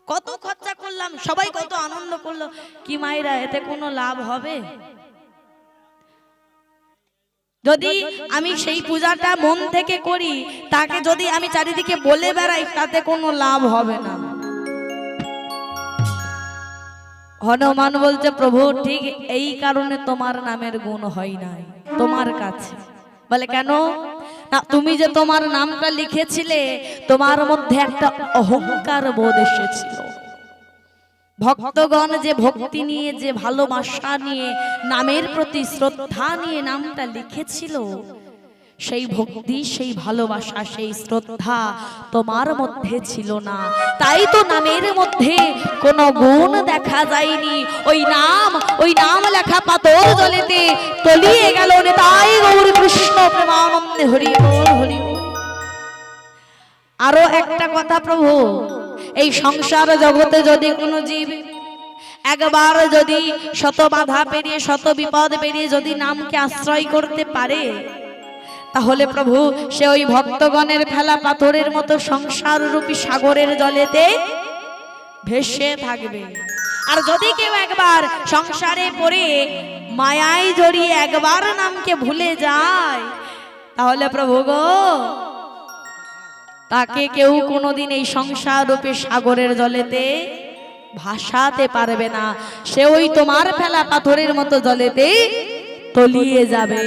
কত খরচা করলাম, সবাই কত আনন্দ করলো, কি মায়েরা এতে কোনো লাভ হবে? যদি আমি সেই পূজাটা মন থেকে করি, তাকে যদি আমি চারিদিকে বলে বেড়াই, তাতে কোনো লাভ হবে না। হনুমান বলছে, প্রভু ঠিক এই কারণে তোমার নামের গুণ হয় নাই তোমার কাছে। বলে কেন? না, তুমি যে তোমার নামটা লিখেছিলে, তোমার মধ্যে একটা অহংকার বোধ এসেছিল। ভক্তগণ যে ভক্তি নিয়ে, যে ভালোবাসা নিয়ে, নামের প্রতি শ্রদ্ধা নিয়ে নামটা লিখেছিল, সেই ভক্তি, সেই ভালোবাসা, সেই শ্রদ্ধা তোমার মধ্যে ছিল না। তাই তো নামের মধ্যে কোনো গুণ দেখা যায়নি। ওই নাম লেখা পাথর জলেতে তলিয়ে গেল। তাই গৌর কৃষ্ণ প্রেমানন্দে হরি বল, হরি বল। আরো একটা কথা প্রভু, এই সংসার জগতে যদি কোনো জীব একবার যদি শত বাধা পেরিয়ে, শত বিপদ পেরিয়ে যদি নামকে আশ্রয় করতে পারে, তাহলে প্রভু সে ওই ভক্তগণের ফেলা পাথরের মতো সংসার রূপী সাগরের জলেতে ভেসে থাকবে। আর যদি কেউ একবার সংসারে পড়ে মায়ায় জড়িয়ে একবার নামকে ভুলে যায়, তাহলে প্রভু গো, তাকে কেউ কোনোদিন এই সংসার রূপে সাগরের জলেতে ভাসাতে পারবে না। সে ওই তোমার ফেলা পাথরের মতো জলেতে তলিয়ে যাবে।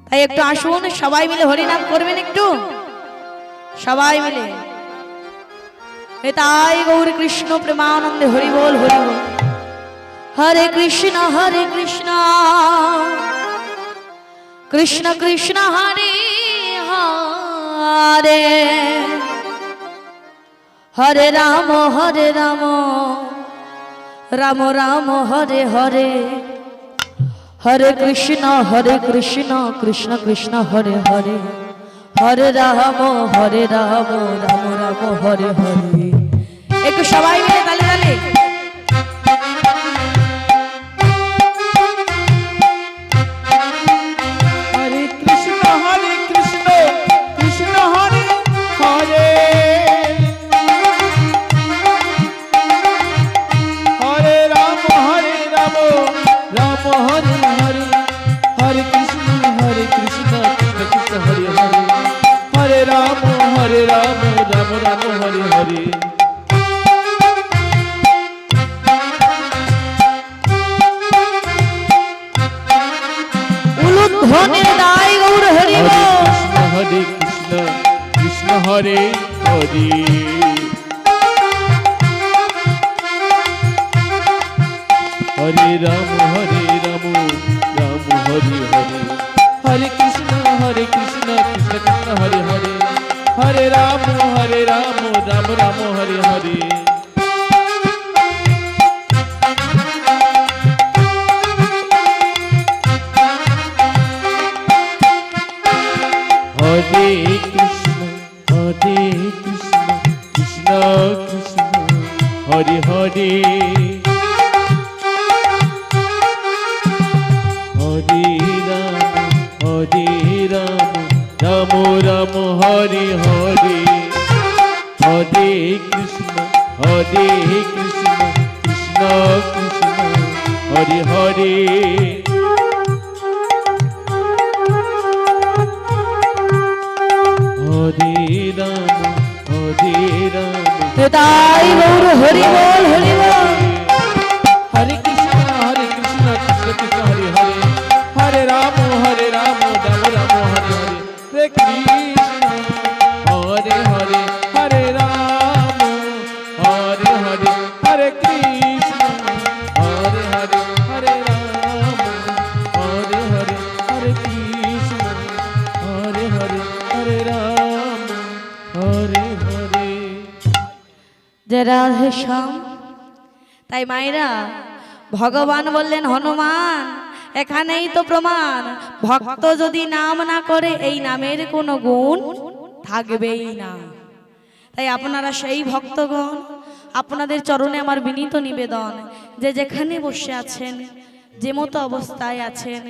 তাই একটু আসুন, সবাই মিলে হরিনাম করবেন একটু, সবাই মিলে। তাই গৌর কৃষ্ণ প্রেমানন্দে হরি বল, হরি বল। হরে কৃষ্ণ কৃষ্ণ কৃষ্ণ হরে হরে, হরে রাম রাম রাম হরে হরে, হরে কৃষ্ণ কৃষ্ণ কৃষ্ণ হরে হরে, হরে রাম রাম রাম হরে হরে। একটু সবাই মিলে তালে তালে। হরে কৃষ্ণ কৃষ্ণ হরে হরে, হরে রাম রাম হরে হরে, হরে কৃষ্ণ কৃষ্ণ কৃষ্ণ হরে হরে, হরে রাম রাম রাম হরে হরে। উলুধ্বনির দায় গৌর হরি বল। হরে কৃষ্ণ কৃষ্ণ হরে হরে, হরে রাম রাম হরে হরে, হরে কৃষ্ণ কৃষ্ণ কৃষ্ণ হরে হরে, হরে রাম রাম রাম হরে হরে। হরে কৃষ্ণ কৃষ্ণ কৃষ্ণ হরে হরে, হরে রাম রাম রাম হরে হরে, হরে কৃষ্ণ কৃষ্ণ কৃষ্ণ হরে হরে। হরে রাম তাই গৌর হরি বল, হরি বল। হরে কৃষ্ণ কৃষ্ণ কৃষ্ণ হরে হরে, হরে রাম রাম রাম হরে হরে, হরে কৃষ্ণ হরে হরে, হরে রাম হরে হরে, হরে কৃষ্ণ হরে হরে, হরে রাম হরে হরে, হরে কৃষ্ণ হরে হরে, হরে রাম হরে হরে। জয় রাধে শ্যাম। তাই মায়েরা, ভগবান বললেন হনুমান, এখানেই তো প্রমাণ, ভক্ত যদি নাম না করে এই নামের কোনো গুণ থাকবেই না। তাই আপনারা সেই ভক্তগণ, আপনাদের চরণে আমার বিনীত নিবেদন, যে যেখানে বসে আছেন, যে মতো অবস্থায় আছেন,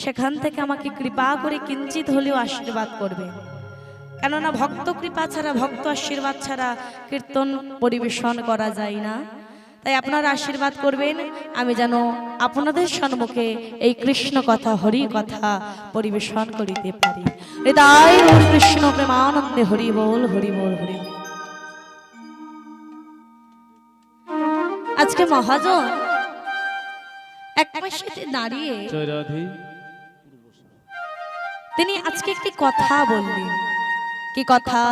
সেখান থেকে আমাকে কৃপা করে কিঞ্চিত হলেও আশীর্বাদ করবে। কেননা ভক্ত কৃপা ছাড়া, ভক্ত আশীর্বাদ ছাড়া কীর্তন পরিবেশন করা যায় না। তাই আপনারা আশীর্বাদ করবেন আমি যেন আপনাদের সম্মুখে এই কৃষ্ণ কথা, হরি কথা পরিবেশন করিতে পারি। হৃদয় হরি কৃষ্ণ প্রেমানন্দে হরি বল, হরি বল, হরি বল। আজকে মহাজন এক পাশে দাঁড়িয়ে জয় রাধে। তিনি আজকে একটি কথা বললেন। কি কথা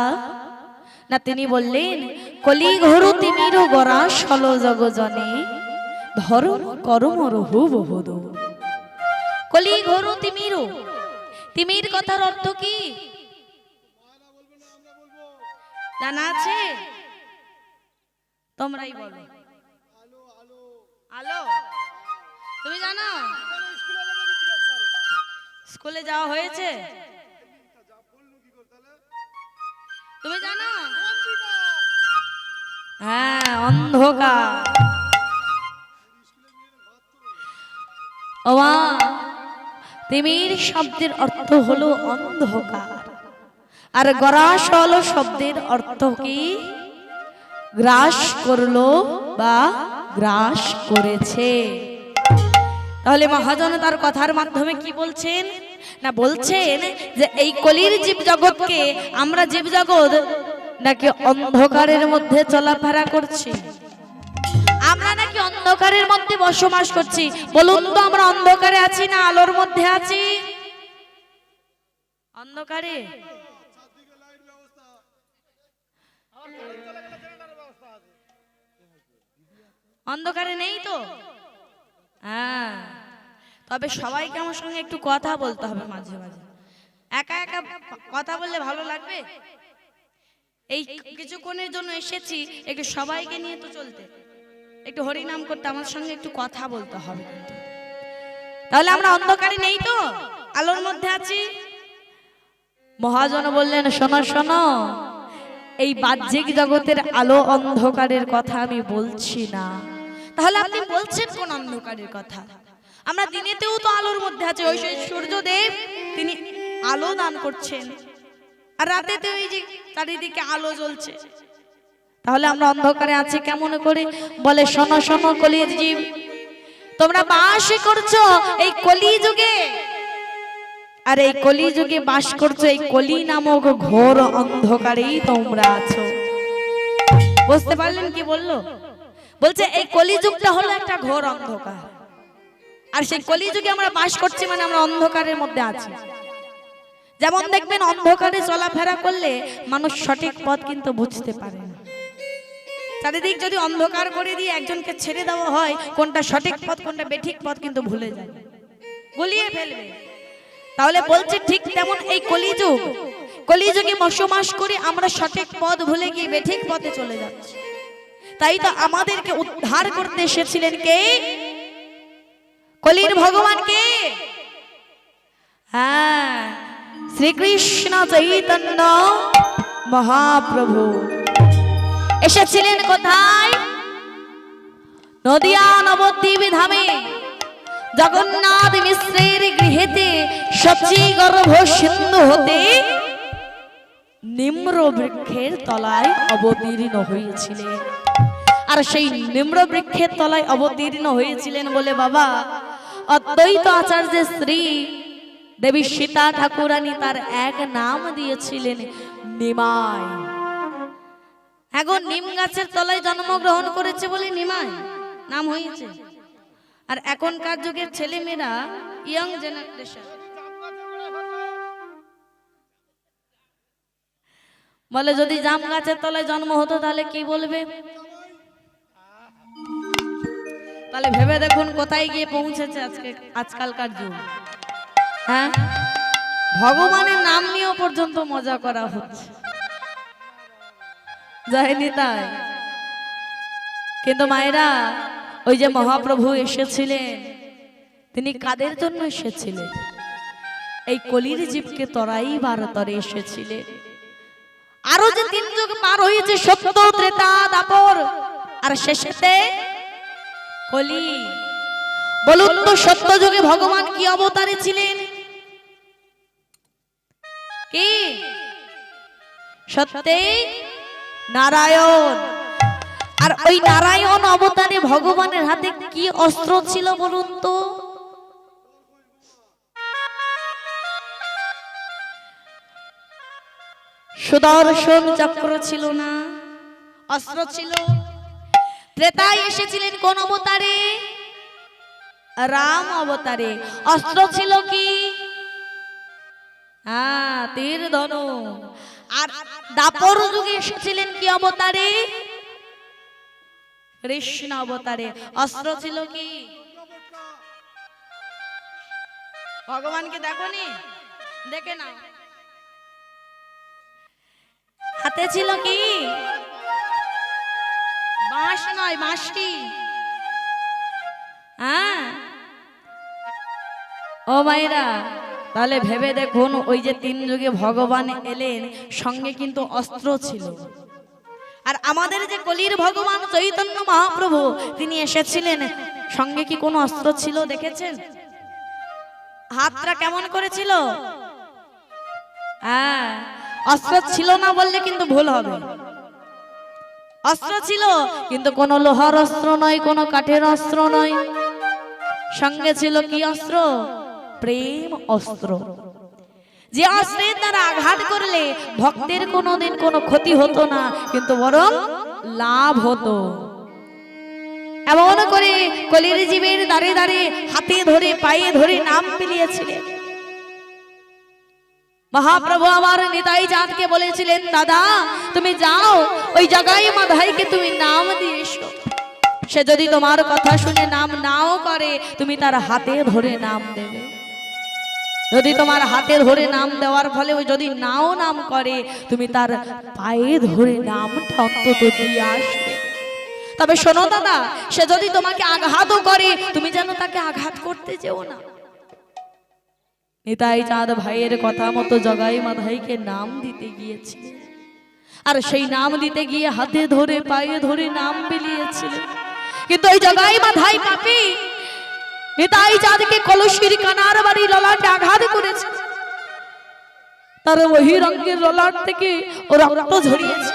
না, তিনি বললেন কলি ঘোর তিমির গড়া সল জগজনে ধর্ম করম রহু বহুদ। কলি ঘোর তিমির, তিমির কথার অর্থ কি জানা আছে? তোমরাই বলো। আলো তুমি জানো? স্কুলে যাওয়া হয়েছে? তুমি জানো? হ্যাঁ, অন্ধকার। ওমা, তিমির শব্দের অর্থ হলো অন্ধকার, আর গরাসল শব্দের অর্থ কি? গ্রাস করলো বা গ্রাস করেছে। তাহলে মহাজন তার কথার মাধ্যমে কি বলছেন না, বলছেন যে এই কলির জীব জগৎকে আমরা জীব জগৎ নাকি অন্ধকারের মধ্যে চলাফেরা করছি, আমরা নাকি অন্ধকারের মধ্যে বসবাস করছি। বলুন তো, আমরা অন্ধকারে আছি না আলোর মধ্যে আছি? অন্ধকারে। অন্ধকারে নেই তো? হ্যাঁ, তবে সবাইকে আমার সঙ্গে একটু কথা বলতে হবে মাঝে মাঝে। একা একা কথা বললে ভালো লাগবে? এই কিছুক্ষণের জন্য এসেছি, একটু সবাইকে নিয়ে তো চলতে, একটু হরি নাম করতে, আমার সঙ্গে একটু কথা বলতে হবে কিন্তু। তাহলে আমরা অন্ধকারে নেই তো, আলোর মধ্যে আছি। মহাজন বললেন শোনো শোনো, এই বাহ্যিক জগতের আলো অন্ধকারের কথা আমি বলছি না। তাহলে আপনি বলছেন কোন অন্ধকারের কথা? আমরা দিনেতেও তো আলোর মধ্যে আছি, ওই সূর্যদেব তিনি আলো দান করছেন, আর রাতেতেও এই যে চারিদিকে আলো জ্বলছে। তাহলে আমরা অন্ধকারে আছি কেমন করে? বলে শোনো শোনো কলির জীব, তোমরা বাস করছো এই কলি যুগে, আর এই কলি যুগে বাস করছো এই কলি নামক ঘোর অন্ধকারেই তোমরা আছো। বুঝতে পারলেন কি বললো? বলছে এই কলিযুগটা হলো একটা ঘোর অন্ধকার, আর সেই কলিযুগে আমরা বাস করছি মানে আমরা অন্ধকারের মধ্যে আছি। যেমন দেখবেন অন্ধকারে চলাফেরা করলে মানুষ সঠিক পথ কিন্তু বুঝতে পারে না। চারিদিক যদি অন্ধকার করে দিয়ে একজনকে ছেড়ে দেওয়া হয়, কোনটা সঠিক পথ কোনটা বেঠিক পথ কিন্তু ভুলে যাবে, গুলিয়ে ফেলবে। তাহলে বলছে ঠিক তেমন এই কলিযুগ, কলিযুগে বসবাস করে আমরা সঠিক পথ ভুলে গিয়ে বেঠিক পথে চলে যাচ্ছি। তাই তো আমাদেরকে উদ্ধার করতে এসেছিলেন কে? কলির ভগবান কে? হ্যাঁ, শ্রীকৃষ্ণ চৈতন্য মহাপ্রভু এসেছিলেন কোথায়? নদিয়া নবদ্বীপ ধামে জগন্নাথ মিশ্রের গৃহেতে সচি গর্ভ সিন্ধু হতে নিম্র বৃক্ষের তলায় অবতীর্ণ হয়েছিলেন। আর সেই নিম্র বৃক্ষের তলায় অবতীর্ণ হয়েছিলেন বলে বাবা অদ্বৈত আচার্য শ্রী দেবী সীতা ঠাকুরানী তার এক নাম দিয়েছিলেন নিমাই। এখন নিম গাছের তলায় জন্মগ্রহণ করেছে বলে নিমাই নাম হয়েছে। আর এখনকার যুগের ছেলে মেয়েরা, ইয়ং জেনারেশন, বলে যদি জাম গাছের তলায় জন্ম হতো তাহলে কি বলবে? তাহলে ভেবে দেখুন কোথায় গিয়ে পৌঁছেছে আজকে আজকালকার যুগ। হ্যাঁ, ভগবানের নাম নিয়েও পর্যন্ত মজা করা হচ্ছে, যায়নি তাই? কিন্তু মায়েরা, ওই যে মহাপ্রভু এসেছিলেন, তিনি কাদের জন্য এসেছিলেন? এই কলির জীবকে তরাইবার তরে এসেছিলেন। আরো যে তিন যুগ পার হয়েছে, সত্য, ত্রেতা, দাপর, আর শেষেতে কলি। বলুন তো সত্য যুগে ভগবান কি অবতারে ছিলেন? কি সত্যি নারায়ণ। আর ওই নারায়ণ অবতারে ভগবানের হাতে কি অস্ত্র ছিল বলুন তো? সুদর্শন চক্র ছিল না, অস্ত্র ছিল। ত্রেতায় এসেছিলেন কোন অবতারে? রাম অবতারে। অস্ত্র ছিল কি? তীর ধনুক। আর দাপর যুগে এসেছিলেন কি অবতারে? কৃষ্ণ অবতারে। অস্ত্র ছিল কি? ভগবানকে দেখোনি? দেখে না। হাতে ছিল কি? বাঁশ নয়, বাঁশি। ও মায়েরা, তাহলে ভেবে দেখুন, ওই যে 3 যুগে ভগবান এলেন, সঙ্গে কিন্তু অস্ত্র ছিল। আর আমাদের যে কলির ভগবান চৈতন্য মহাপ্রভু, তিনি এসেছিলেন, সঙ্গে কি কোনো অস্ত্র ছিল দেখেছেন? হাতটা কেমন করেছিল? অস্ত্র ছিল না বললে কিন্তু ভুল হবে। অস্ত্র ছিল, কিন্তু কোন লোহার অস্ত্র নয়, কোন কাঠের অস্ত্র নয়। সঙ্গে ছিল কি অস্ত্র? প্রেম অস্ত্র। যে অস্ত্রের দ্বারা আঘাত করলে ভক্তের কোনোদিন কোনো ক্ষতি হতো না, কিন্তু বরং লাভ হতো। এমন করে কলির জীবের দাঁড়ে দাঁড়ে হাতে ধরে পায়ে ধরে নাম বিলিয়েছিলেন। মহাপ্রভু আমার নিতাই চাঁদকে বলেছিলেন, দাদা তুমি যাও ওই জায়গায় মাধাইকে তুমি নাম দিয়ে এসো। সে যদি তোমার কথা শুনে নাম নাও করে, তুমি তার হাতে ধরে নাম দেবে। যদি তোমার হাতে ধরে নাম দেওয়ার ফলে ওই যদি নাও নাম করে, তুমি তার পায়ে ধরে নামটা অন্তত দিয়ে আসবে। তবে শোনো দাদা, সে যদি তোমাকে আঘাতও করে, তুমি যেন তাকে আঘাত করতে যেও না। নিতাই চাঁদ ভাইয়ের কথা মতো জগাই মাধাইকে নাম দিতে গিয়েছিলেন। আর সেই নাম দিতে গিয়ে হাতে ধরে পায়ে ধরে নাম বিলিয়েছিলেন। কিন্তু ওই জগাই মাধাই পাপী নিতাই চাঁদকে কলসির কানার বাড়ি ললাটে আঘাত করেছে। তার ওই রঙের ললাট থেকে ও রক্ত ঝরিয়েছে।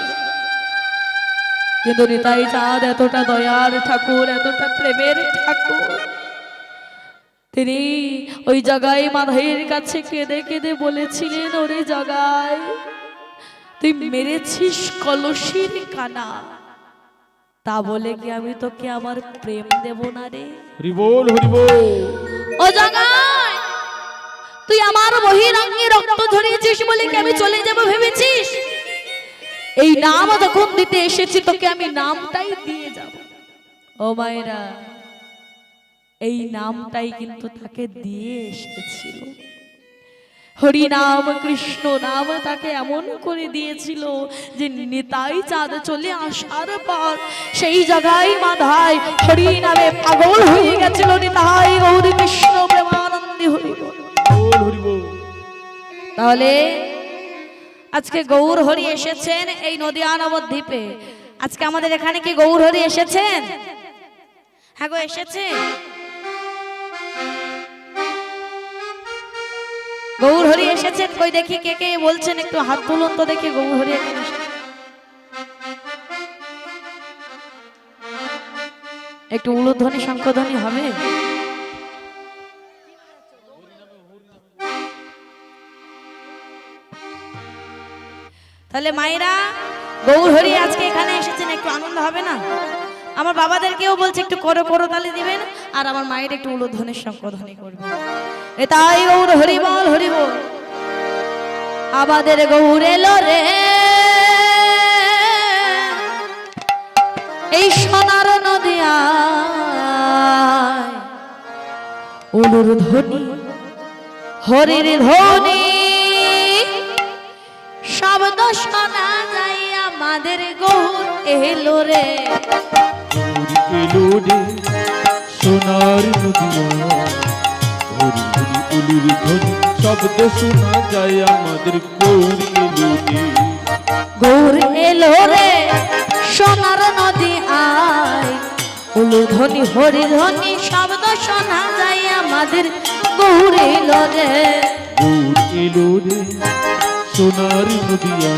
কিন্তু নিতাই চাঁদ এতটা দয়ার ঠাকুর, এতটা প্রেমের ঠাকুর, তিনি ওই জগাই মাধাইয়ের কাছে কেঁদে কেঁদে বলেছিলেন, ওরে জগাই, তুই মেরেছিস কলসির কানা, তা বলে কি আমি তোকে আমার প্রেম দেব না রে? হরি বল, হরি বল। ও জগাই, তুই আমার বহিরাঙ্গে রক্ত ঝরিয়েছিস বলে কি আমি চলে যাব ভেবেছিস? এই নাম যখন দিতে এসেছি, তোকে আমি নামটাই দিয়ে যাব। ও মায়েরা, এই নামটাই কিন্তু তাকে দিয়ে এসেছিল। হরি নাম কৃষ্ণ নাম তাকে এমন করে দিয়েছিল যে নিতাই চাঁদ চলে আসার পর সেই জায়গায় মাধাই হরি নামে পাগল হয়ে গেছিল। নিতাই গৌর কৃষ্ণ প্রেমানন্দে হরি বল, হরি বল। তাহলে আজকে গৌর হরি এসেছেন এই নদিয়া নবদ্বীপে। আজকে আমাদের এখানে কি গৌর হরি এসেছেন? হ্যাঁ গো, এসেছেন। গৌর হরি এসেছেন, কই দেখি কে কে বলছেন, একটু হাত তুলুন তো দেখি। গৌর হরি একটু উলুধ্বনি শঙ্খধ্বনি হবে। তাহলে মায়েরা, গৌর হরি আজকে এখানে এসেছেন, একটু আনন্দ হবে না? আমার বাবাদেরকেও বলছে একটু করো করো তালে দিবেন, আর আমার মায়ের একটু উলুধ্বনির শঙ্খধ্বনি করবেন। এটাই গৌর হরি বল, হরি বল। আমাদের গৌর এলো রে এই সোনার নদিয়া, উলুর ধ্বনি হরির ধ্বনি শব্দ শোনা যায়। আমাদের গৌর এলো রে, এলো রে সোনার নদিয়া, হরি হরি উলুর ধ্বনি শব্দ শোনা যায়। আমাদের গৌর এলো রে, গৌর এলো রে সোনার নদী আয়, উলু ধ্বনি হরি ধ্বনি শব্দ শোনা যায়। আমাদের গৌর এলো রে, গৌর এলো রে সোনার নদিয়া।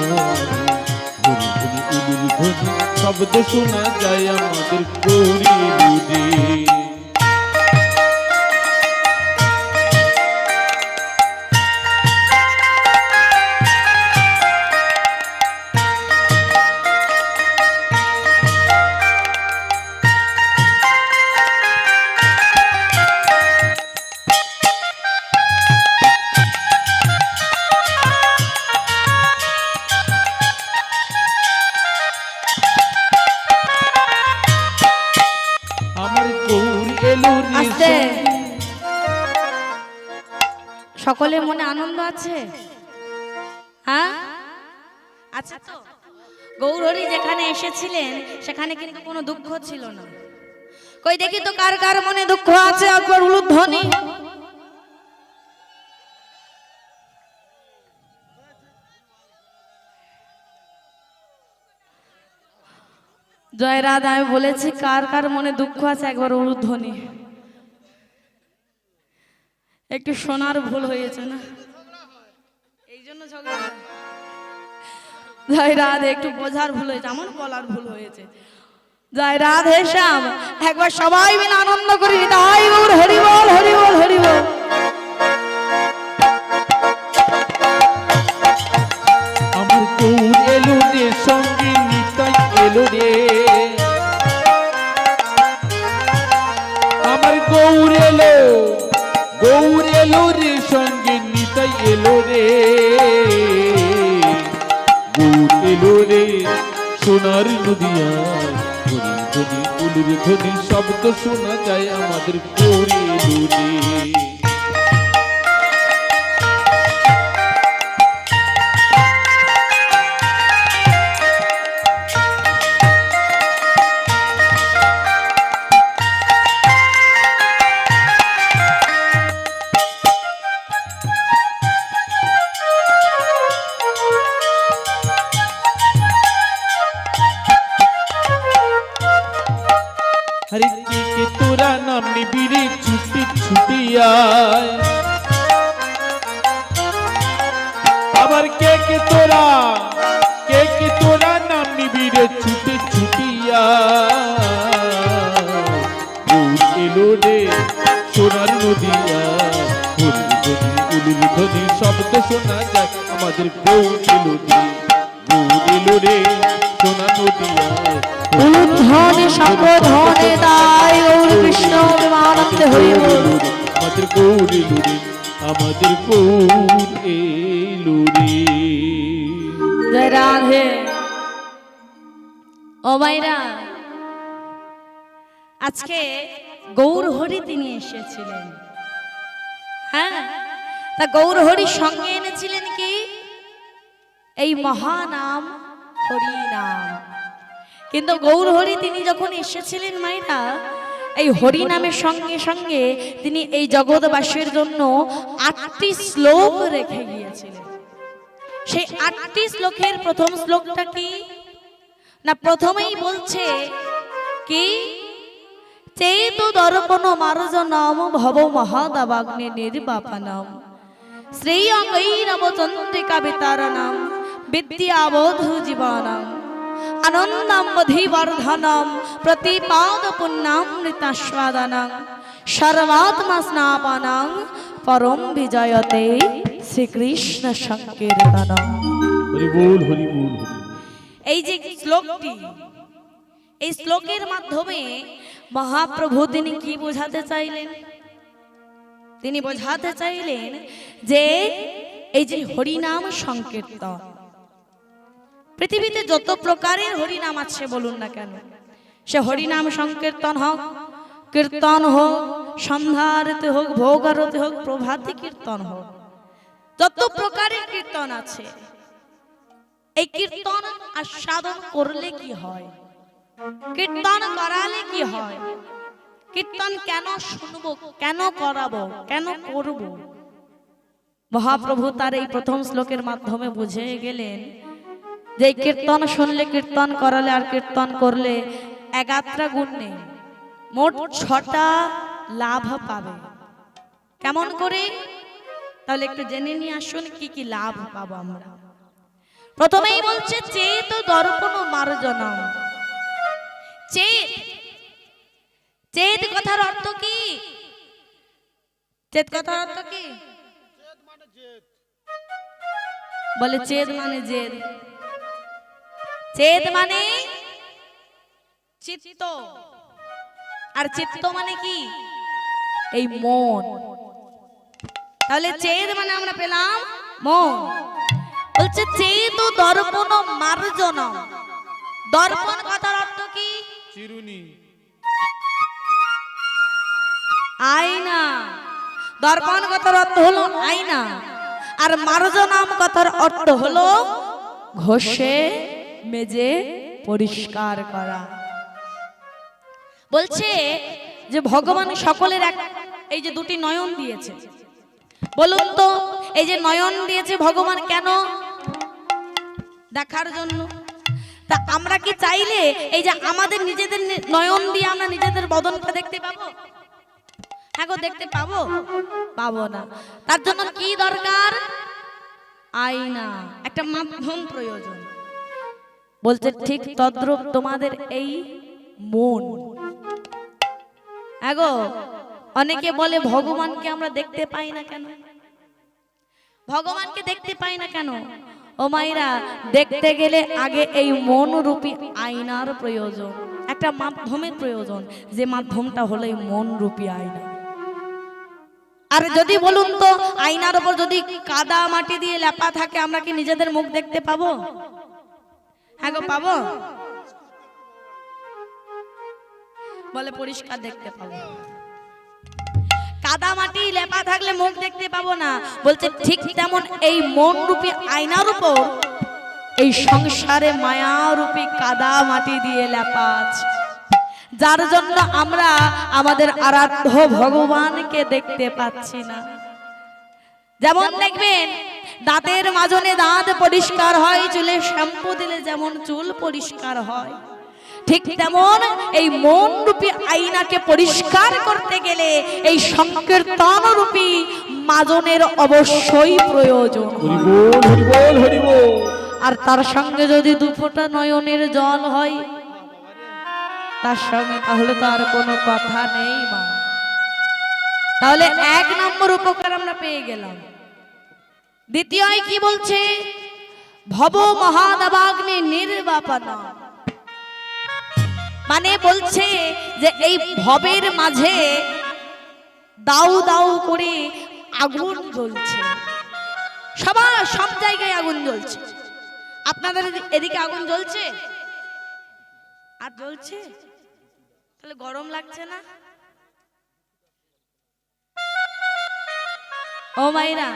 উলুর ধ্বনি শব্দ শোনা যায় আমাদের গৌরী লুরে। আমার গৌর এলো রে আস্তে। সঙ্গে। সকলের মনে আনন্দ আছে? হ্যাঁ আচ্ছা, তো গৌরহরি যেখানে এসেছিলেন সেখানে কিন্তু কোনো দুঃখ ছিল না। কই দেখি তো কার কার মনে দুঃখ আছে, একবার উলুধ্বনি। জয় রাধা, আমি বলেছি কার কার মনে দুঃখ আছে একবার উলুধ্বনি। একটু শোনার ভুল হয়েছে না, এই জন্য ঝগড়া হয়। জয় রাধে, একটু বোঝার ভুল হয়েছে, আমার বলার ভুল হয়েছে। জয় রাধে শ্যাম, একবার সবাই মিলে আনন্দ করি। তাই গৌর হরি বল, হরি বল, হরি বল। আমার গৌর এলো রে সঙ্গে নিতাই এলো রে। আমার গৌর এলো, গৌর এলো রে সঙ্গে নিতাই এলো রে। গৌর এলো রে সোনার নদিয়ায়, ধ্বনি ধ্বনি উলুর ধ্বনি শব্দ শোনা যায় আমাদের গৌর এলো রে। হরে কে তোরা নাম নিবি রে ছুটি ছুটিয়ায়। আবার কে তোরা, কে তোরা নাম নিবি রে ছুটি ছুটিয়ায়। গৌর এলো রে সোনার নদিয়ায়, হরি ধ্বনি উলুর ধ্বনি শব্দ শোনা যায় আমাদের গৌর এলো রে। গৌর এলো রে সোনার নদিয়ায়, উলুধ্বনি শঙ্খধ্বনি তাই গৌর কৃষ্ণ প্রেমানন্দে হরি বল। আমাদের গৌর এলো রে, আমাদের গৌর এলো রে। জয় রাধে। ও মাইরা, আজকে গৌরহরি তিনি এসেছিলেন। হ্যাঁ, তা গৌরহরি সঙ্গে এনেছিলেন কি? এই মহানাম হরি নাম। কিন্তু গৌরহরি তিনি যখন এসেছিলেন মাইরা, এই হরি নামের সঙ্গে সঙ্গে তিনি এই জগৎবাসীর জন্য ৮টি শ্লোক রেখে গিয়েছিলেন। সেই ৮টি শ্লোকের প্রথম শ্লোকটা কি না, প্রথমেই বলছে কি, চেতু দর্পণ মার্জনম ভব মহাদাবাগ্নে নির্বাপনম শ্রেয়কৈরব চন্দ্রিকা বিতারণম বিদ্যাবোধ জীবনম আনন্দম অধিবর্ধনম প্রতিপাদ পুণ্যামৃতাস্বাদনম সর্বাত্মা স্নাপনম পরম বিজয়তে শ্রীকৃষ্ণ সংকীর্তনম। হরি বল, হরি বল, হরি বল। এই যে শ্লোকটি, এই শ্লোকের মাধ্যমে মহাপ্রভু তিনি কি বোঝাতে চাইলেন? তিনি বোঝাতে চাইলেন যে এই যে হরিনাম সংকীর্তন, পৃথিবীতে যত প্রকারের হরিনাম আছে বলুন না কেন, সে হরিনাম সংকীর্তন হোক, কীর্তন হোক, সন্ধ্যা আরতি হোক, ভোগ আরতি হোক, প্রভাতী কীর্তন হোক, যত প্রকারের কীর্তন আছে, এই কীর্তন আস্বাদন করলে কি হয়, কীর্তন করালে কি হয়, কীর্তন কেন শুনবো, কেন করাবো, কেন করব? মহাপ্রভু তার এই প্রথম শ্লোকের মাধ্যমে বুঝে গেলেন যে কীর্তন শুনলে, কীর্তন করালে আর কীর্তন করলে এগাত্রা গুণ নেই, মোট 6টা লাভ পাবে। কেমন করে? তাহলে একটু জেনে নিয়ে আসুন কি কি লাভ পাবো আমরা। প্রথমেই বলছে চেত দর্পণ মার্জনম। চেত, চেত কথার অর্থ কি? চেত কথার অর্থ কি? বলে চেত মানে জেদ। চেত মানে চিত্ত, আর চিত্ত মানে কি? এই মন। তাহলে চেত মানে আমরা পেলাম মন। বলছে চেত দর্পণ মার্জনম। দর্পণ কথার অর্থ কি? চিরুনি। আয়না। দর্পণ কথার অর্থ হলো আয়না, আর মার্জনম কথার অর্থ হলো ঘষে মেজে পরিষ্কার করা। বলছে যে ভগবান সকলের এক, এই যে দুটি নয়ন দিয়েছে, বলুন তো এই যে নয়ন দিয়েছে ভগবান কেন? দেখার জন্য। তা আমরা কি চাইলে এই যে আমাদের নিজেদের নয়ন দিয়ে আমরা নিজেদের বদনটা দেখতে পাবো? হ্যাঁ গো, দেখতে পাবো? পাবো না। তার জন্য কি দরকার? আয়না, একটা মাধ্যম প্রয়োজন। বলতে ঠিক তদ্রূপ তোমাদের এই মন। হ্যাঁ গো, অনেকে বলে ভগবানকে আমরা দেখতে পাই না কেন? ভগবানকে দেখতে পাই না কেন? ও মাইরা, দেখতে গেলে আগে এই মন রূপী আয়নার প্রয়োজন, একটা মাধ্যমের প্রয়োজন, যে মাধ্যমটা হলো এই মন রূপী আয়না। আর যদি বলুন তো আয়নার উপর যদি কাদা মাটি দিয়ে লেপা থাকে, আমরা কি নিজেদের মুখ দেখতে পাবো? হ্যাঁ গো, পাবো? বলে পরিষ্কার দেখতে পাবো। কাদা মাটি লেপা থাকলে মুখ দেখতে পাবো না। বলছে ঠিক তেমন এই মন রূপী আয়নার উপর এই সংসারে মায়া রূপী কাদা মাটি দিয়ে লেপা আছে, যার জন্য আমরা আমাদের আরাধ্য ভগবানকে দেখতে পাচ্ছি না। যেমন দেখবেন দাঁতের মাজনে দাঁত পরিষ্কার হয়, চুলে শ্যাম্পু দিলে যেমন চুল পরিষ্কার হয়, ঠিক তেমন এই মন রূপী আয়নাকে পরিষ্কার করতে গেলে এই সংকীর্তন রূপী মাজনের অবশ্যই প্রয়োজন। হরি বল, হরি বল, হরি বল। আর তার সঙ্গে যদি দু ফোঁটা নয়নের জল হয় তার সঙ্গে, তাহলে তো আর কোনো কথা নেই মা। তাহলে এক নম্বর উপকার আমরা পেয়ে গেলাম। দ্বিতীয় কি বলছে? ভব মহাদাবাগ্নি নির্বাপনা। মানে বলছে যে এই ভবের মাঝে দাউ দাউ করে আগুন জ্বলছে, সবার সব জায়গায় আগুন জ্বলছে। আপনাদের এদিকে আগুন জ্বলছে? আর জ্বলছে? তাহলে গরম লাগছে না? ও মাইরা,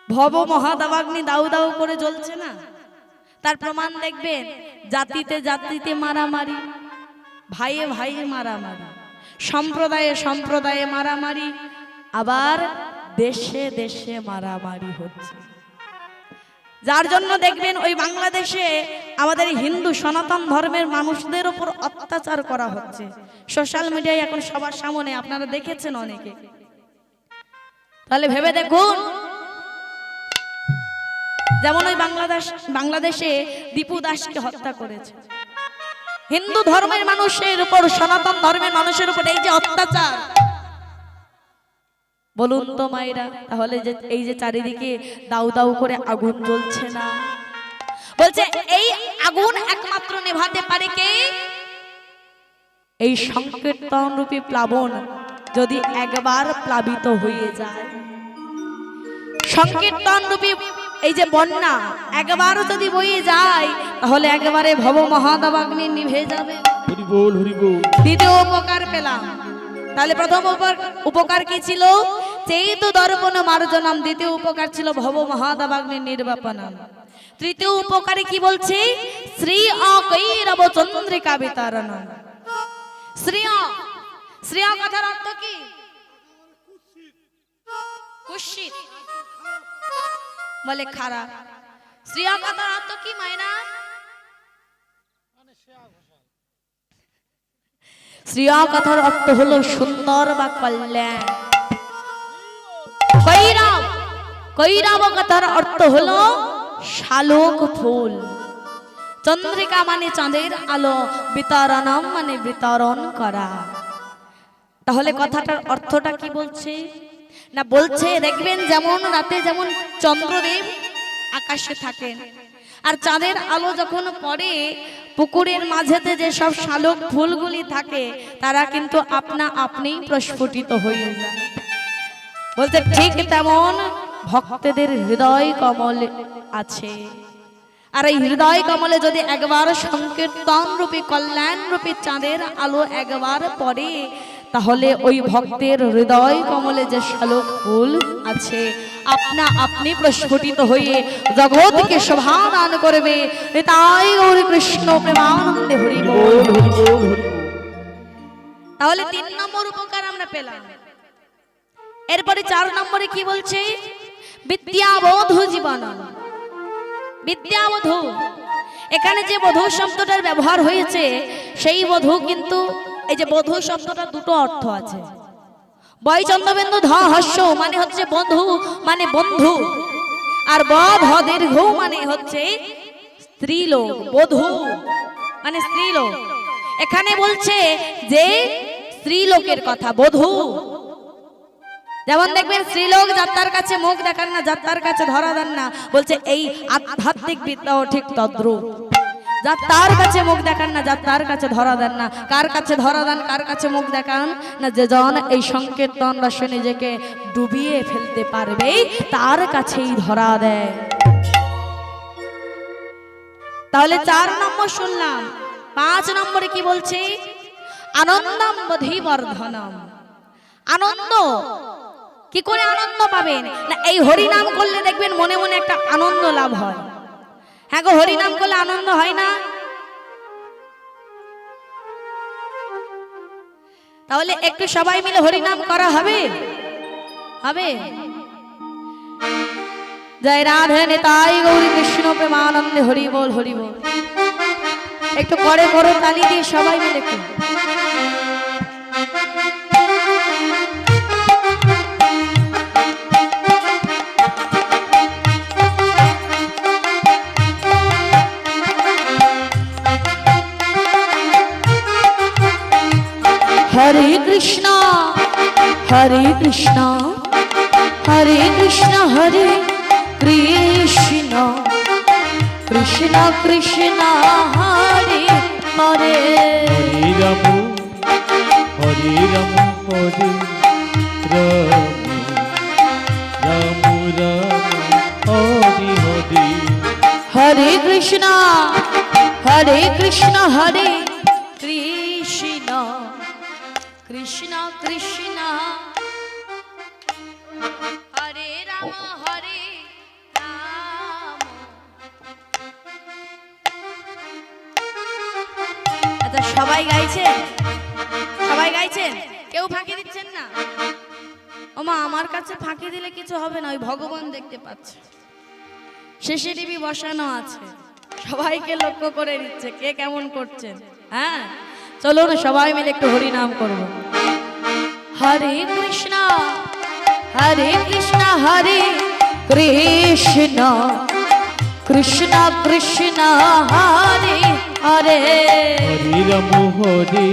ভব মহাদাবাগ্নি দাউ দাউ করে জ্বলছে না? তার প্রমাণ দেখবেন জাতিতে জাতিতে মারামারি, ভাইয়ে ভাইয়ে মারামারি, সম্প্রদায়ে সম্প্রদায়ে মারামারি, আবার দেশে দেশে মারামারি হচ্ছে। যার জন্য দেখবেন ওই বাংলাদেশে আমাদের হিন্দু সনাতন ধর্মের মানুষদের উপর অত্যাচার করা হচ্ছে। সোশ্যাল মিডিয়ায় এখন সবার সামনে আপনারা দেখেছেন অনেকে। তাহলে ভেবে দেখুন, যেমন ওই বাংলাদেশে দীপু দাসকে হত্যা করেছে। হিন্দু ধর্মের মানুষের উপর, সনাতন ধর্মের মানুষের উপর এই যে অত্যাচার, বলুন তো মায়েরা, তাহলে যে এই যে চারিদিকে দাউ দাউ করে আগুন জ্বলছে না, বলছে এই আগুন একমাত্র নেভাতে পারে কে? এই সংকীর্তন রূপী প্লাবন যদি একবার প্লাবিত হয়ে যায়, সংকীর্তন রূপী এই যে বন্যা একবার যদি বয়ে যায়, তাহলে একেবারে ভব মহাদাবাগ্নি নিভে যাবে। হরি বল, হরি বল। দ্বিতীয় উপকার পেলাম। তাহলে প্রথম উপকার কি ছিল? চেত দর্পণ মার্জনম। দ্বিতীয় উপকার ছিল ভব মহাদাবাগ্নি নির্বাপনম। তৃতীয় উপকারে কি বলছে? শ্রী অকৈরব চন্দ্রিকা বিতারণম। শ্রীয়, শ্রীয় কথার অর্থ কি? কুৎসিত, বলে খারাপ। শ্রীয় কথার অর্থ কি মায়না? শ্রীয় কথার অর্থ হলো সুন্দর বা কল্যাণ। কৈরব, কৈরাব কথার অর্থ হলো শালক ফুল। চন্দ্রিকা মানে চাঁদের আলো, বিতরণম মানে বিতরণ করা। তাহলে কথাটার অর্থটা কি বলছে না, বলছে দেখবেন যেমন রাতে যেমন চন্দ্রদেব আকাশে থাকেন, আর চাঁদের আলো যখন পড়ে পুকুরের মাঝেতে যে সব শালক ফুলগুলি থাকে তারা কিন্তু আপনা আপনি প্রস্ফুটিত হয়ে যায়। বলতে ঠিক তেমন ভক্তদের হৃদয় কমল আছে, আর এই হৃদয় কমলে যদি একবার সংকীর্তন রূপী কল্যাণ রূপী চাঁদের আলো একবার পড়ে, তাহলে ওই ভক্তের হৃদয় কমলে যে শালক ফুল আছে আপনা আপনি প্রস্ফুটিত হয়ে জগৎকে শোভা দান করবে। তাই গৌর কৃষ্ণ প্রেমানন্দে হরি বল। তাহলে 3 নম্বর উপকার আমরা পেলাম। এরপরে 4 নম্বরে কি বলছে, বিদ্যাবধূ জীবন। বিদ্যাবধূ, এখানে যে বধূ শব্দটার ব্যবহার হয়েছে সেই বধূ কিন্তু এই যে বধূ শব্দটা দুটো অর্থ আছে। বয়চন্দ্রবিন্দু ধ হস্য মানে হচ্ছে বধূ মানে বন্ধু, আর ব ভ দীর্ঘ মানে হচ্ছে স্ত্রীলোক। বধূ মানে স্ত্রীলোক। এখানে বলছে যে স্ত্রীলোকের কথা, বধূ। যেমন দেখবেন স্ত্রীলোক যাত্রার কাছে মুখ দেখান না, যাত্রার কাছে ধরা দেন না, বলছে এই আধ্যাত্মিক বিদ্যাও ঠিক তদ্রূপ। যাত্রার কাছে মুখ দেখান না, যাত্রার কাছে ধরা দেন না। কার কাছে ধরা দেন, কার কাছে মুখ দেখান না, যে জন এই সংকীর্তন রসে নিজেকে ডুবিয়ে ফেলতে পারবে তার কাছেই ধরা দেয়। তাহলে 4 নম্বর শুনলাম। 5 নম্বরে কি বলছে, আনন্দম বোধিবর্ধনম। আনন্দ, কি করে আনন্দ পাবেন না, এই হরি নাম করলে দেখবেন মনে মনে একটা আনন্দ লাভ হয়। হ্যাঁ গো, হরি নাম করলে আনন্দ হয় না? তাহলে একটু সবাই মিলে হরি নাম করা হবে? হবে। জয় রাধে নিতাই গৌরী কৃষ্ণ প্রেমানন্দে হরি বল হরি বল। একটু করে করো তালি দিয়ে সবাই মিলে একটু। हरे कृष्णा हरे कृष्णा हरे कृष्णा हरे कृष्णा कृष्णा कृष्णा हरे हरे। हरे राम हरे राम हरे राम राम राम हरे हरे। हरे कृष्णा हरे कृष्णा हरे कृष्णा कृष्णा कृष्णा हरे राम हरे राम। আচ্ছা সবাই গাইছেন? সবাই গাইছেন? কেউ ফাঁকি দিচ্ছেন না? ওমা আমার কাছে ফাঁকি দিলে কিছু হবে না, ওই ভগবান দেখতে পাচ্ছে, শেষে টিভি বসানো আছে, সবাইকে লক্ষ্য করে নিচ্ছে কে কেমন করছেন। হ্যাঁ চলো না সবাই মিলে একটু হরি নাম করব। হরে কৃষ্ণা হরে কৃষ্ণা হরে কৃষ্ণা কৃষ্ণা কৃষ্ণা হরে হরে। हरे राम हरे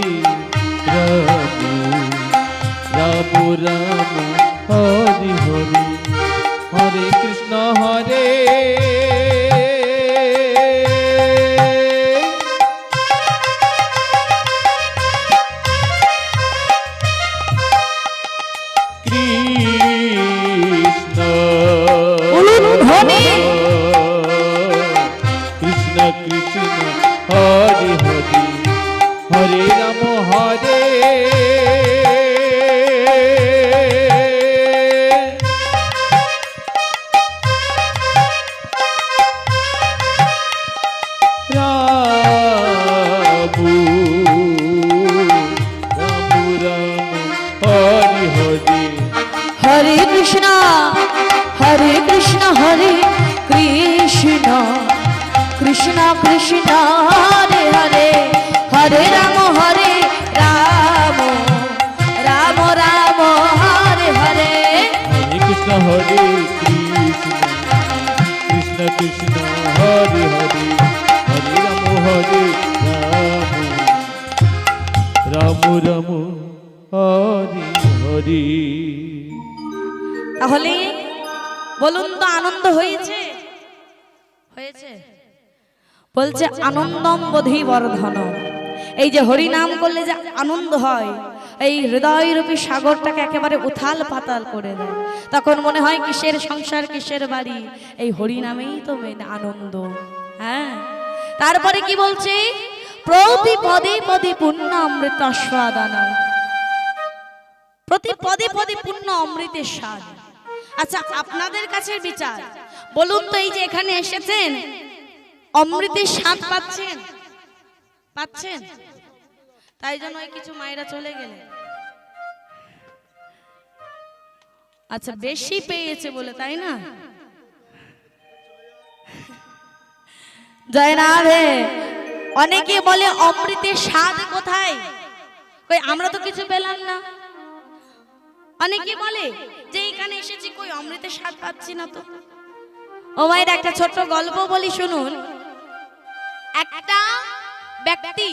राम राम राम हरे हरे। हरे कृष्ण हरे कृष्ण कृष्ण हरे हरे। हरे राम हरे राम राम हरे हरे। हरे कृष्णा हरे कृष्णा हरे कृष्णा कृष्णा कृष्णा हरे हरे। हरे राम राम राम हरे हरे। हरे कृष्ण हरे कृष्ण কৃষ্ণ কৃষ্ণ হরে হরে হরে রাম রাম হরে হরে। তাহলে বলুন তো আনন্দ হয়েছে? হয়েছে? বলছে আনন্দম বোধি বর্ধন। এই যে হরি নাম করলে যে আনন্দ হয়, এই হৃদয় রূপী সাগরটাকে একেবারে উথাল পাতাল করে দেয়। তখন মনে হয় কিসের সংসার কিসের বাড়ি, এই হরি নামেই তো মেন আনন্দ। হ্যাঁ, তারপরে কি বলছে? প্রতি পদে পদে পুণ্য অমৃত স্বাদান। প্রতি পদে পদে পুণ্য অমৃতের স্বাদ। আচ্ছা, আপনাদের কাছে বিচার, বলুন তো এই যে এখানে এসেছেন অমৃতের স্বাদ পাচ্ছেন? পাচ্ছেন? তাই জন্য কিছু মায়েরা চলে গেলে, আচ্ছা বেশি পেয়েছে বলে, তাই না? জয় রাধে। অনেকে বলে অমৃতের স্বাদ কোথায়? কই আমরা তো কিছু পেলাম না। অনেকে বলে যে এখানে এসেছি, কই অমৃতের স্বাদ পাচ্ছি না তো। ও মায়ের একটা ছোট্ট গল্প বলি শুনুন। একটা ব্যক্তি,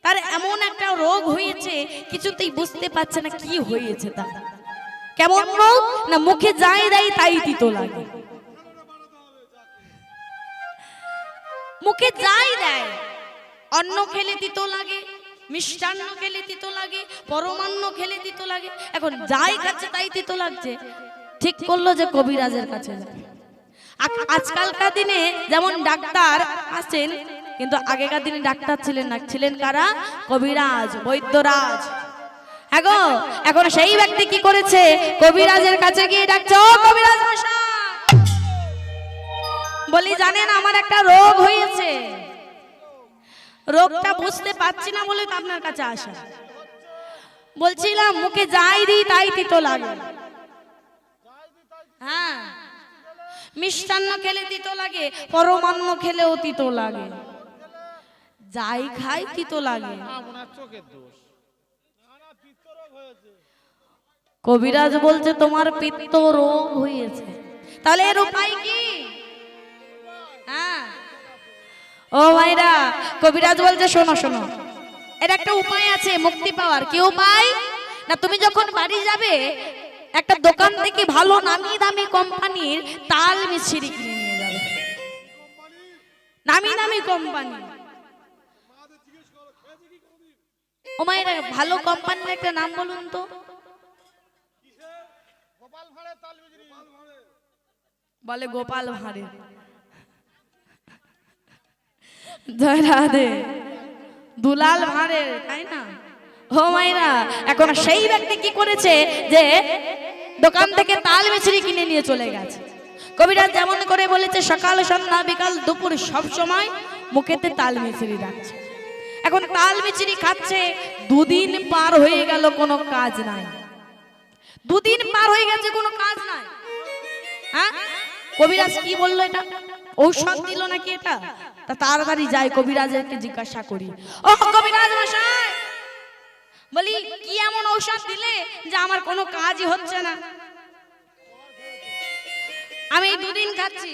তার এমন একটা রোগ হয়েছে, কিছুতেই বুঝতে পারছে না কি হয়েছে তার। কেমন রোগ? না মুখে যাই দেয় তাই তিতো লাগে। মুখে যাই দেয়, অন্ন খেলে তিতো লাগে, মিষ্টান্ন খেলে তিতো লাগে, পরমান্ন খেলে তিতো লাগে। এখন যাই খাচ্ছে তাই তিতো লাগছে। ঠিক করলো যে কবিরাজের কাছে যাবে। আজকালকার দিনে যেমন ডাক্তার আছেন, কিন্তু আগেকার দিনে ডাক্তার ছিলেন না, ছিলেন কারা? কবিরাজ, বৈদ্যরাজ। এখন সেই ব্যক্তি কি করেছে? কবিরাজের কাছে গিয়ে ডাকছে, ও কবিরাজ মশাই, বলি জানেন আমার একটা রোগ হয়েছে, রোগটা বুঝতে পারছি না বলে তো আপনার কাছে আসা। বলছিলাম মুখে যাই দিই তাই তিতো লাগে। হ্যাঁ, মিষ্টান্ন খেলে তিতো লাগে, পরমান্ন খেলেও তিতো লাগে, যাই খাই তিতো লাগে। কবিরাজ বলছে তোমার পিত্ত রোগ হয়েছে। তাহলে এর উপায় কি? হ্যাঁ, ও ভাইরা, কবিরাজ বলছে শোনো শোনো, এর একটা উপায় আছে মুক্তি পাওয়ার। কি উপায়? না তুমি যখন বাড়ি যাবে, একটা দোকান থেকে ভালো নামি দামি কোম্পানির তাল মিছরি কিনে নিয়ে যাবে। নামি দামি কোম্পানি। ও মায়েরা, ভালো কোম্পানির একটা নাম বলুন তো। বলে গোপাল ভাঁড়ে। জয় রাধে। দুলাল ভাঁড়ে, তাই না? ও মায়েরা, এখন সেই ব্যক্তি কি করেছে যে দোকান থেকে তাল মিছরি কিনে নিয়ে চলে গেছে। কবিরাজ যেমন করে বলেছে সকাল সন্ধ্যা বিকাল দুপুর সব সময় মুখেতে তাল মিছরি রাখছে। এখন তাল মিছরি খাচ্ছে, দুদিন পার হয়ে গেল কোনো কাজ নাই। দুদিন পার হয়ে গেছে কোনো কাজ নাই। হ্যাঁ, কবিরাজ কি বললো? এটা ঔষধ দিল নাকি এটা? তা তাড়াতাড়ি যাই কবিরাজকে জিজ্ঞাসা করি, ও কবিরাজ মশাই, বলি কি এমন ঔষধ দিলে যে আমার কোনো কাজই হচ্ছে না? আমি দুদিন খাচ্ছি।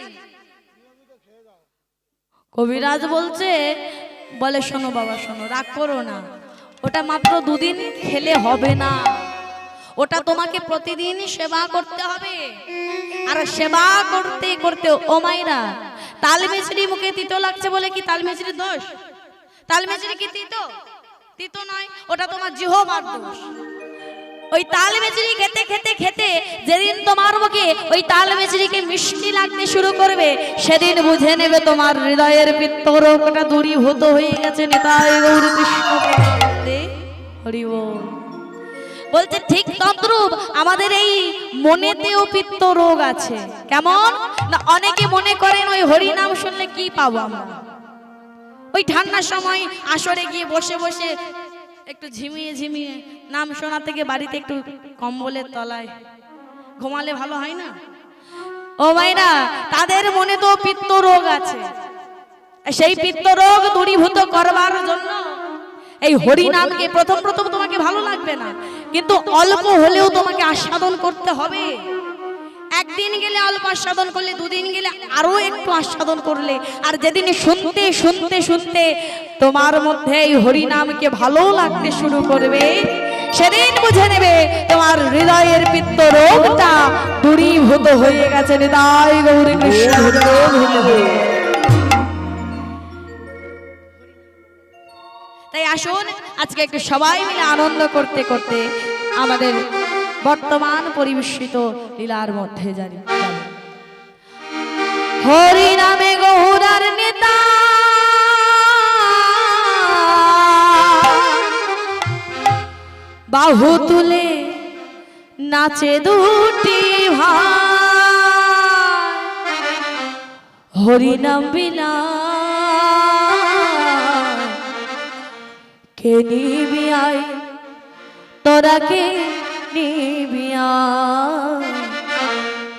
কবিরাজ বলছে, বলে শোনো বাবা শোনো, রাগ করো না, ওটা মাত্র দুদিন খেলে হবে না, ওটা তোমাকে প্রতিদিন সেবা করতে হবে। আর সেবা করতে করতে ও মাইরা, তাল মিছরি মুখে তিতো লাগছে বলে কি তাল মিছরির দোষ? তাল মিছরি কি তিতো? তিতো নয়, ওটা তোমার জিহ্বার দোষ। ওই তাল মিছরি খেতে খেতে খেতে যেদিন তোমার মুখে ওই তাল মিছরিকে মিষ্টি লাগতে শুরু করবে, সেদিন বুঝে নেবে তোমার হৃদয়ের পিত্ত রোগটা দূরীভূত হয়ে গেছে। নিতাই গৌর কৃষ্ণ প্রেমানন্দে হরি বল। বলছে ঠিক তদ্রূপ আমাদের এই মনেতেও পিত্ত রোগ আছে। কেমন না, অনেকে মনে করেন ওই হরি নাম শুনলে কি পাবো আমরা, ওই ঠান্ডার সময় আসরে গিয়ে বসে বসে একটু ঝিমিয়ে ঝিমিয়ে নাম শোনা থেকে বাড়িতে একটু কম্বলের তলায় ঘুমালে ভালো হয় না? ও মাইনা, তাদের মনে তো পিত্ত রোগ আছে। সেই পিত্ত রোগ দূরীভূত করবার জন্য এই হরি নামকে প্রথম প্রথম তোমাকে ভালো লাগবে না, কিন্তু অল্প হলেও তোমাকে আস্বাদন করতে হবে। একদিন গেলে অল্প আস্বাদন করলে, দুদিন গেলে আরো একটু আস্বাদন করলে, আর যেদিন শুনতে শুনতে শুনতে তোমার মধ্যে এই হরিনামকে ভালো লাগতে শুরু করবে, সেদিন বুঝে নেবে তোমার হৃদয়ের পিত্ত রোগটা দূরীভূত হয়ে গেছে। হৃদয় গৌরী কৃষ্ণ। তাই আসুন আজকে একটু সবাই মিলে আনন্দ করতে করতে আমাদের বর্তমান পরিবেশিত লীলার মধ্যে জানি। হরি নামে গৌরার নেতা বাহু তুলে নাচে দুটি ভাই, হরি নাম বিনা কে নিবি আয়, তোরা কে নিবি আয়,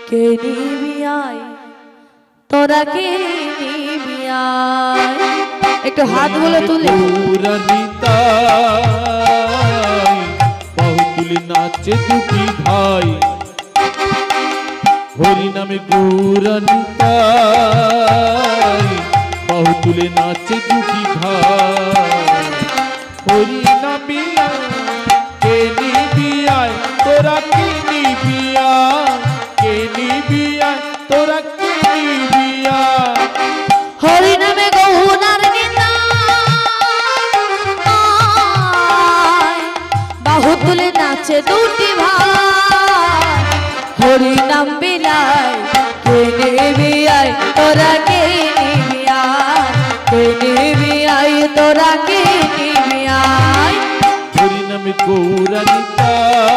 কে নিবি আয়, তোরা কে নিবি আয়। একটু হাতগুলো তুলে বাহু তুলে নাচে দুটি ভাই, হরি নামে গৌরানিতাই, বাহু তুলে নাচে দুটি ভাই, হরি নামে কে নিবি আয়, তোরা কে নিবি আয়, কে নিবি আয়, তোরা কে নিবি আয়। হরি নামে গৌরার নেতা বাহু তুলে নাচে দুটি ভাই, হরি নাম বিলায় কে নিবি আয়, তোরা কে নিবি আয়, কে নিবি আয়, তোরা কে নিবি আয়। হরি নামে গৌরানিতাই,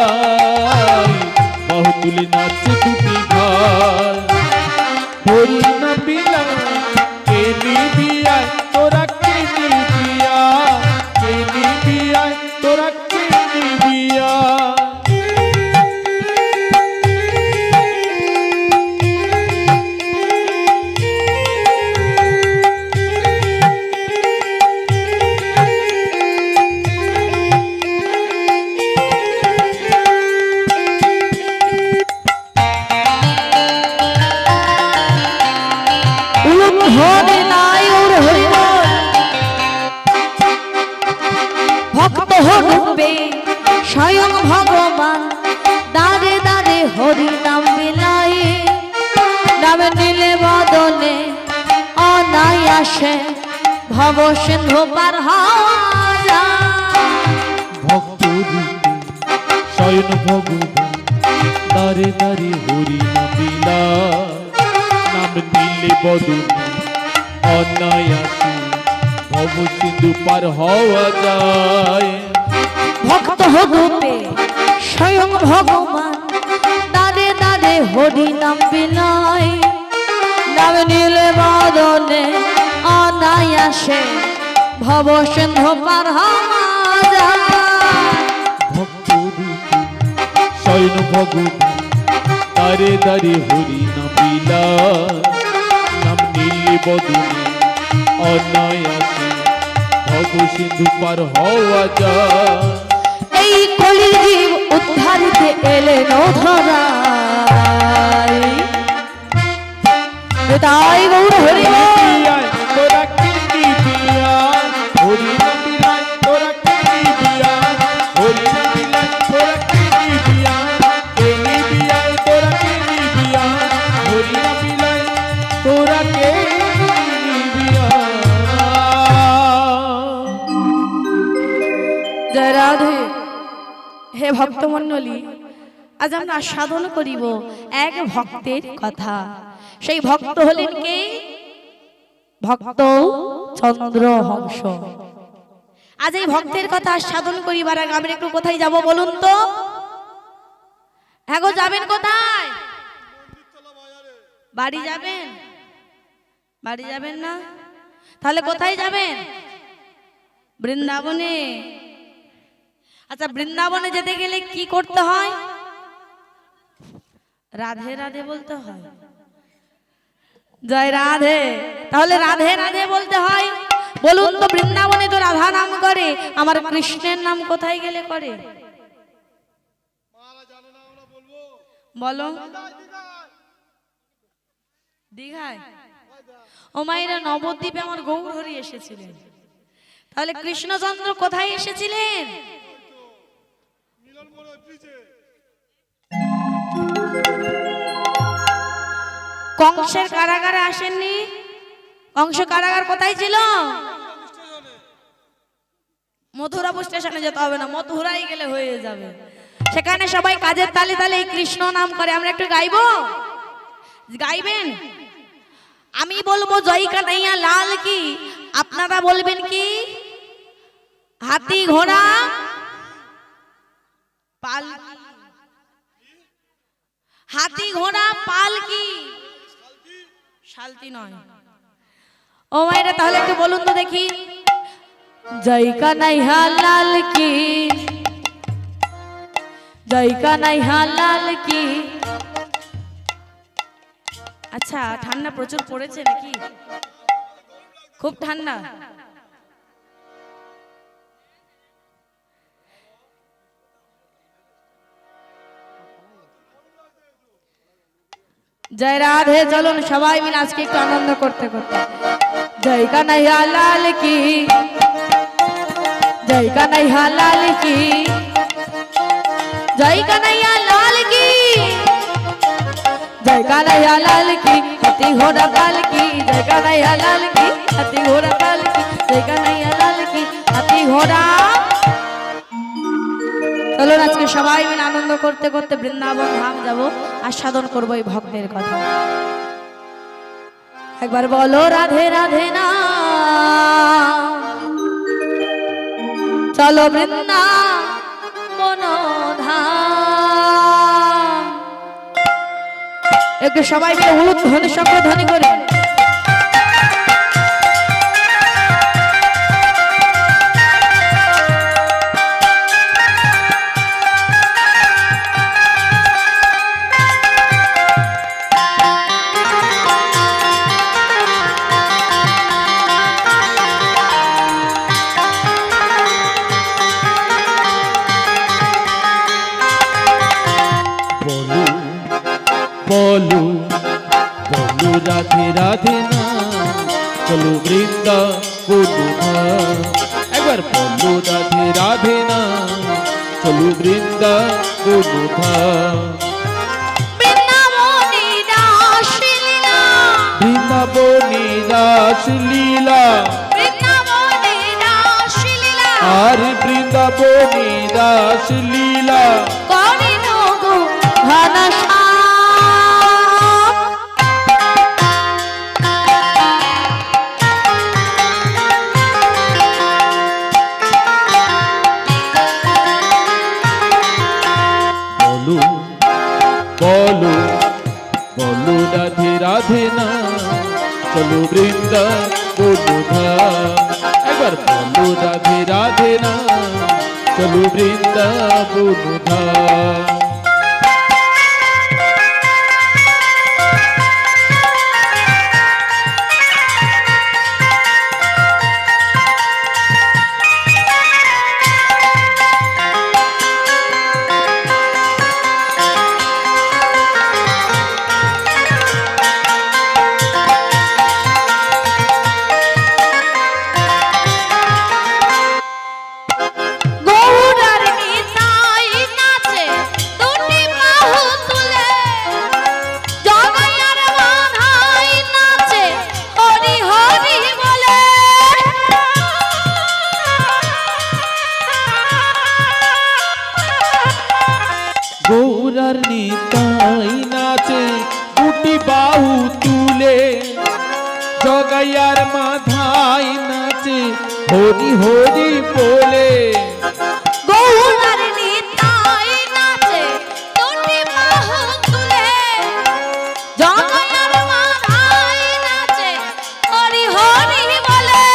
বাহু তুলে নাচে দুটি ভাই, হরি নাম বিলায় কে নিবি আয়, তোরা কে নিবি আয়, কে নিবি আয়, তোরা কে নিবি আয়। হরি নাই ওর হরি বল, ভক্ত ডুবে স্বয়ং ভগবান, দাঁড়ে দাঁড়ে হরি নাম বিলাই, নাম নিলে বদনে অনায়াসে ভব সিন্ধু পার হওয়া যায়। ভক্ত রূপে শয়ন ভগবান, দাঁড়ে দাঁড়ে হরি নাম বিলায়, নাম নিলে বদনে অনায়াসে ভব সিন্ধু পার হওয়া যায়। ভক্ত রূপে স্বয়ং ভগবান, দাঁড়ে দাঁড়ে হরি নাম বিলাই, নাম নিলে বদনে অনায়াসে ভব সিন্ধু পার হওয়া যায়। ভক্ত রূপে শয়ন ভগবান, দাঁড়ে দাঁড়ে হরি নাম বিলায়, নাম নিলে বদনে অনায়াসে ভব সিন্ধু পার হওয়া যায়। এই কলির জীব উদ্ধারিতে এলেন ধরায়, তাই গৌর হরি আয়, তোরা কে নিবি আয়, হরি নাম বিলায়, তোরা কে নিবি আয়, হরি নাম বিলায়, তোরা কে নিবি আয়, কে নিবি আয়, তোরা কে নিবি আয়, হরি নাম বিলায়, তোরা কে নিবি আয়। জয় রাধে। হে ভক্তমণ্ডলী, আজ আমরা সাধন করিব এক ভক্তের কথা। সেই ভক্ত হলেন কে? ভক্ত চন্দ্রহংস। আজ এই ভক্তের কথা সাধন করিবার আগে আমরা একটু কোথায় যাব বলুন তো? হ্যাঁ গো, যাবেন কোথায়? বাড়ি যাবেন? বাড়ি যাবেন না? তাহলে কোথায় যাবেন? বৃন্দাবনে। আচ্ছা, বৃন্দাবনে যেতে গেলে কি করতে হয়? রাধে রাধে বলতে হয়। জয় রাধে। তাহলে রাধে রাধে বলতে হয়। বলুন তো, বৃন্দাবনে তো রাধা নাম করে, আমার কৃষ্ণের নাম কোথায় গেলে করে? বলো। দীঘায় ও মায়েরা নবদ্বীপে আমার গৌরহরি এসেছিলেন, তাহলে কৃষ্ণচন্দ্র কোথায় এসেছিলেন? কংসের কারাগারে আসেননি? কংস কারাগার কোথায় ছিল? মথুরাপুর স্টেশনে যেতে হবে না, মথুরাই গেলে হয়ে যাবে। সেখানে সবাই কাজের তালে তালে এই কৃষ্ণ নাম করে। আমরা একটু গাইবো, গাইবেন? আমি বলবো জয় কানাইয়া লাল কি, আপনারা বলবেন কি? হাতি ঘোড়া পাল, হাতি ঘোড়া পাল কি? শালতি নয়। ও মায়েরা তাহলে একটু বলুন তো দেখি, জয় কানাইয়া লাল কি, জয় কানাইয়া লাল কি। আচ্ছা, ঠান্ডা প্রচুর পড়েছে নাকি? খুব ঠান্ডা? জয় রাধে, চলুন সবাই মিলে আজকে একটু আনন্দ করতে করতে। জয় কানাইয়া লাল কি, জয় কানাইয়া লাল কি, জয় কানাইয়া লাল কি, জয় কানাইয়া লাল কি, হাতি ঘোড়া পাল কি, জয় কানাইয়া লাল কি, হাতি ঘোড়া পাল কি, জয় কানাইয়া লাল কি, হাতি ঘোড়া। চলুন আজকে সবাই মিলে আনন্দ করতে করতে বৃন্দাবন ধাম যাব, আস্বাদন করবো এই ভক্তের কথা। একবার বলো রাধে রাধে না, চলো বৃন্দাবন ধাম। একটু সবাই মিলে হলুদ ধ্বনি শব্দ ধ্বনি করে বলো বলো রাধে রাধে না, চলো বৃন্দাবন ধাম। একবার বলো রাধে রাধে না, চলো বৃন্দাবন ধাম। বৃন্দাবনী রাসলীলা, বৃন্দাবনী রাসলীলা, বৃন্দাবনী রাসলীলা, আর বৃন্দাবনী রাসলীলা করিল গো ঘনশ্যাম। বলো বলো বলো রাধে রাধে না, চলো বৃন্দাবন ধাম। একবার বলো রাধে রাধে না, চলো বৃন্দাবন ধাম। গৌরার নিতাই নাচে দুটি বাহু তুলে, জগাইয়ার মাথায় নাচে হরি হরি বলে। গৌরার নিতাই নাচে দুটি বাহু তুলে, জগাইয়ার মাথায় নাচে হরি হরি বলে।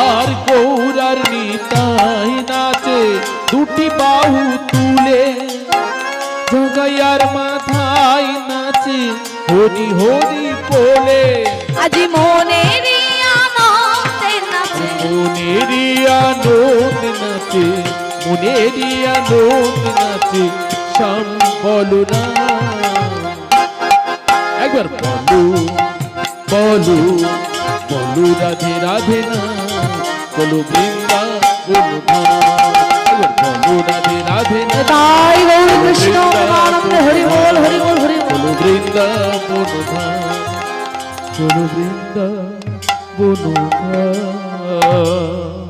আর গৌরার নিতাই নাচে দুটি বাহু তুলে, জগাইয়ার মাথায় নাচে হরি হরি বলে। আজি মনেরই আনন্দে নাচে, মনেরই আনন্দ নাচে, মনেরই আনন্দ নাচে শ্যাম বলো না। একবার বলো বলো বলো রাধে রাধে না, চলো বৃন্দাবন ধাম। এবার বলো রাধে রাধে না, তাই গৌর কৃষ্ণ প্রেমানন্দ হরি বল হরি বল হরি বল। চলো বৃন্দাবন ধাম, চলো বৃন্দাবন ধাম।